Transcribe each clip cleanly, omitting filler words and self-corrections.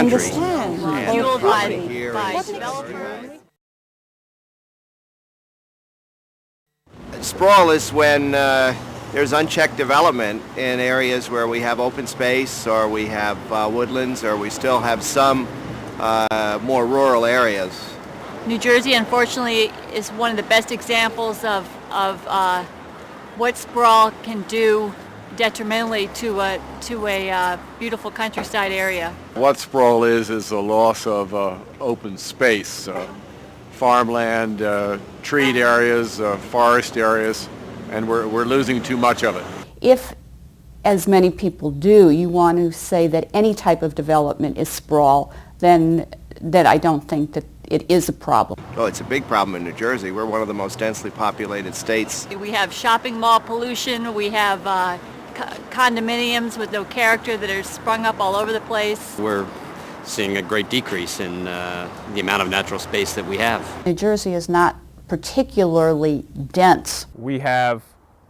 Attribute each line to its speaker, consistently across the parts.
Speaker 1: country.
Speaker 2: understand.
Speaker 1: And
Speaker 3: Fueled
Speaker 1: property
Speaker 3: by
Speaker 1: here is
Speaker 3: developers.
Speaker 1: Sprawl is when there's unchecked development in areas where we have open space or we have woodlands or we still have some more rural areas.
Speaker 3: New Jersey, unfortunately, is one of the best examples of what sprawl can do detrimentally to a beautiful countryside area.
Speaker 4: What sprawl is the loss of open space, farmland, treed areas, forest areas, and we're losing too much of it.
Speaker 2: If, as many people do, you want to say that any type of development is sprawl, then that I don't think that it is a problem.
Speaker 1: Oh, it's a big problem in New Jersey. We're one of the most densely populated states.
Speaker 3: We have shopping mall pollution, we have condominiums with no character that are sprung up all over the place.
Speaker 5: We're seeing a great decrease in the amount of natural space that we have.
Speaker 2: New Jersey is not particularly dense.
Speaker 6: We have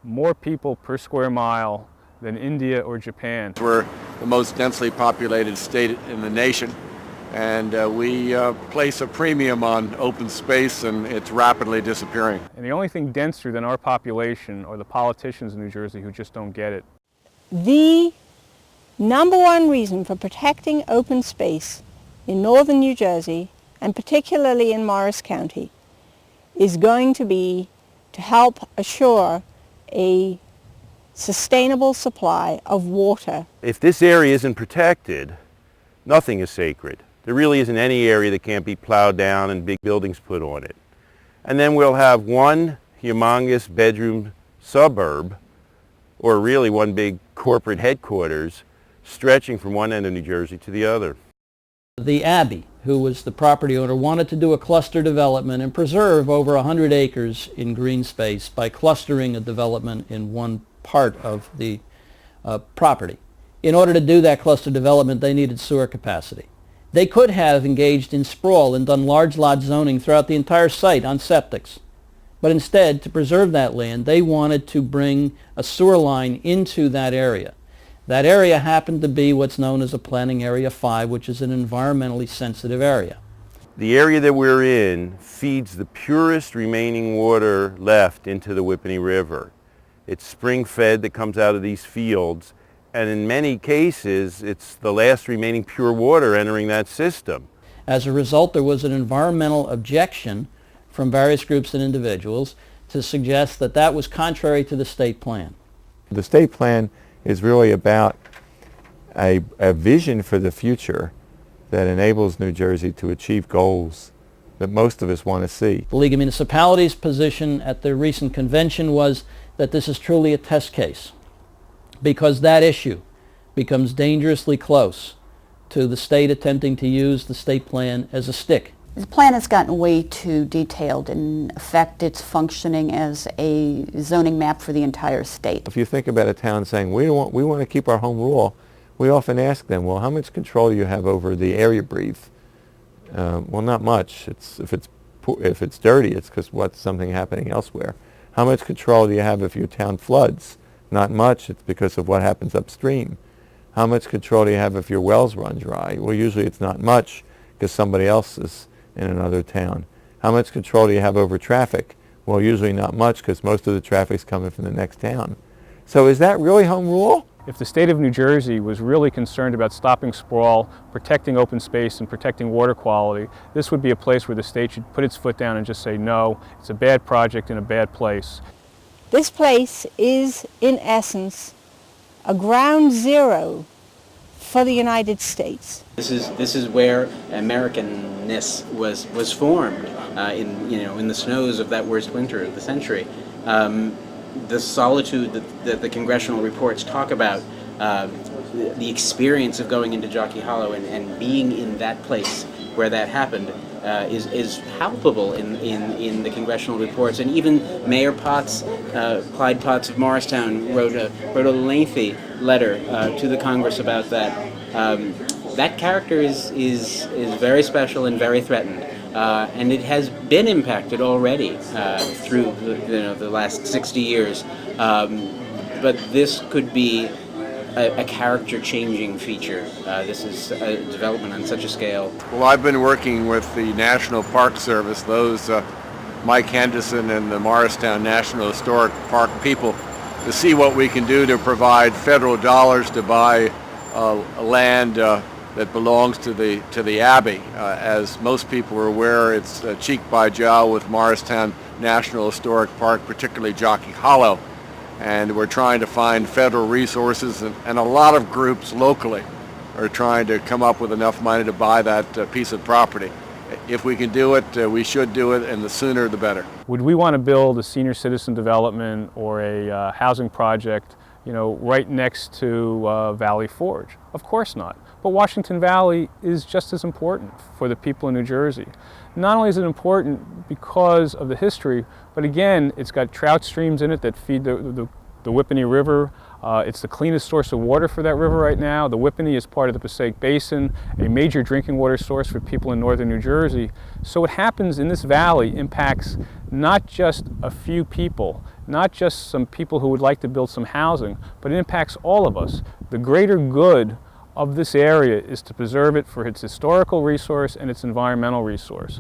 Speaker 6: more people per square mile than India or Japan.
Speaker 4: We're the most densely populated state in the nation, and we place a premium on open space, and it's rapidly disappearing.
Speaker 6: And the only thing denser than our population are the politicians in New Jersey who just don't get it.
Speaker 7: The number one reason for protecting open space in northern New Jersey, and particularly in Morris County, is going to be to help assure a sustainable supply of water.
Speaker 8: If this area isn't protected, nothing is sacred. There really isn't any area that can't be plowed down and big buildings put on it. And then we'll have one humongous bedroom suburb, or really one big corporate headquarters, stretching from one end of New Jersey to the other.
Speaker 9: The Abbey, who was the property owner, wanted to do a cluster development and preserve over 100 acres in green space by clustering a development in one part of the property. In order to do that cluster development, they needed sewer capacity. They could have engaged in sprawl and done large lot zoning throughout the entire site on septics. But instead, to preserve that land, they wanted to bring a sewer line into that area. That area happened to be what's known as a Planning Area 5, which is an environmentally sensitive area.
Speaker 8: The area that we're in feeds the purest remaining water left into the Whippany River. It's spring-fed that comes out of these fields, and in many cases, it's the last remaining pure water entering that system.
Speaker 9: As a result, there was an environmental objection from various groups and individuals to suggest that that was contrary to the state plan.
Speaker 10: The state plan is really about a vision for the future that enables New Jersey to achieve goals that most of us want to see.
Speaker 9: The League of Municipalities' position at the recent convention was that this is truly a test case, because that issue becomes dangerously close to the state attempting to use the state plan as a stick.
Speaker 2: The plan has gotten way too detailed. In effect, it's functioning as a zoning map for the entire state.
Speaker 10: If you think about a town saying, we want to keep our home rule, we often ask them, well, how much control do you have over the air you breathe? Well, not much. If it's dirty, it's because what's something happening elsewhere. How much control do you have if your town floods? Not much. It's because of what happens upstream. How much control do you have if your wells run dry? Well, usually it's not much because somebody else is in another town. How much control do you have over traffic? Well, usually not much because most of the traffic's coming from the next town. So is that really home rule?
Speaker 6: If the state of New Jersey was really concerned about stopping sprawl, protecting open space, and protecting water quality, this would be a place where the state should put its foot down and just say, no, it's a bad project in a bad place.
Speaker 7: This place is, in essence, a ground zero for the United States.
Speaker 11: This is where Americanness was formed in the snows of that worst winter of the century. The solitude that the congressional reports talk about, the experience of going into Jockey Hollow and being in that place where that happened is palpable in the congressional reports. And even Mayor Potts, Clyde Potts of Morristown, wrote a lengthy letter to the Congress about that. That character is very special and very threatened, and it has been impacted already through the last 60 years. But this could be a character-changing feature. This is a development on such a scale.
Speaker 4: Well, I've been working with the National Park Service, those Mike Henderson and the Morristown National Historic Park people, to see what we can do to provide federal dollars to buy land that belongs to the Abbey. As most people are aware, it's cheek by jowl with Morristown National Historic Park, particularly Jockey Hollow. And we're trying to find federal resources, and a lot of groups locally are trying to come up with enough money to buy that piece of property. If we can do it, we should do it, and the sooner the better.
Speaker 6: Would we want to build a senior citizen development or a housing project, right next to Valley Forge? Of course not. But Washington Valley is just as important for the people in New Jersey. Not only is it important because of the history, but again, it's got trout streams in it that feed the Whippany River. It's the cleanest source of water for that river right now. The Whippany is part of the Passaic Basin, a major drinking water source for people in northern New Jersey. So what happens in this valley impacts not just a few people, not just some people who would like to build some housing, but it impacts all of us. The greater good of this area is to preserve it for its historical resource and its environmental resource.